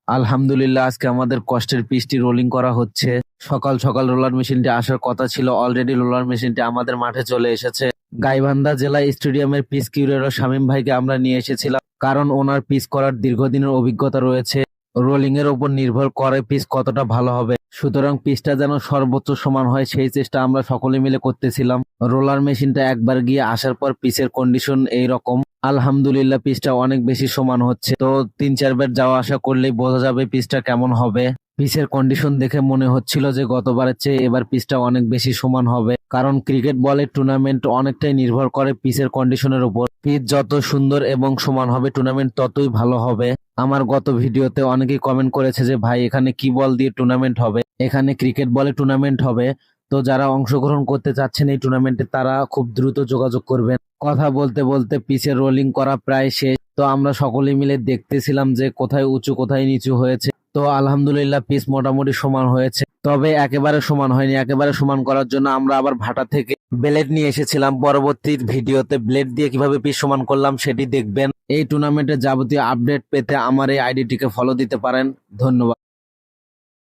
আলহামদুলিল্লাহ, আজকে আমাদের কষ্টের পিচটি রোলিং করা হচ্ছে। সকাল সকাল রোলার মেশিনটি আসার কথা ছিল, অলরেডি রোলার মেশিনটি আমাদের মাঠে চলে এসেছে। গাইবান্ধা জেলা স্টেডিয়ামের পিচ কিউরেটর শামীম ভাইকে আমরা নিয়ে এসেছিলাম, কারণ ওনার পিচ করার দীর্ঘদিনের অভিজ্ঞতা রয়েছে। রোলিং এর উপর নির্ভর করে পিচ কতটা ভালো হবে, সুতরাং পিচটা যেন সর্বোচ্চ সমান হয় সেই চেষ্টা আমরা সকলে মিলে করতেছিলাম। রোলার মেশিনটা একবার গিয়ে আসার পর পিচের কন্ডিশন এই রকম। আলহামদুলিল্লাহ, পিচটা অনেক বেশি সমান হচ্ছে। তো 3-4 বার যাওয়া আসা করলেই বোঝা যাবে পিচটা কেমন হবে। পিচের কন্ডিশন দেখে মনে হচ্ছিল যে গতবারের চেয়ে এবার পিচটা অনেক বেশি সমান হবে, কারণ ক্রিকেট বলের টুর্নামেন্ট অনেকটাই নির্ভর করে পিচের কন্ডিশনের উপর। পিচ যত সুন্দর এবং সমান হবে টুর্নামেন্ট ততই ভালো হবে। আমার গত ভিডিওতে অনেকেই কমেন্ট করেছে যে ভাই, এখানে কি বল দিয়ে টুর্নামেন্ট হবে? এখানে ক্রিকেট বলে টুর্নামেন্ট হবে। তো যারা অংশগ্রহণ করতে চাচ্ছেন এই টুর্নামেন্টে তারা খুব দ্রুত যোগাযোগ করবেন। কথা বলতে বলতে পিচের রোলিং করা প্রায় শেষ। তো আমরা সকলে মিলে দেখতেছিলাম যে কোথায় উঁচু কোথায় নিচু হয়েছে। তো আলহামদুলিল্লাহ, পিচ মোটামুটি সমান হয়েছে, তবে একেবারে সমান হয়নি। একেবারে সমান করার জন্য আমরা আবার ভাটা থেকে ব্লেড নিয়ে এসেছিলাম। পরবর্তী ভিডিওতে ব্লেড দিয়ে কিভাবে পিচ সমান করলাম সেটি দেখবেন। এই টুর্নামেন্টের যাবতীয় আপডেট পেতে আমার এই আইডিটিকে ফলো দিতে পারেন। ধন্যবাদ।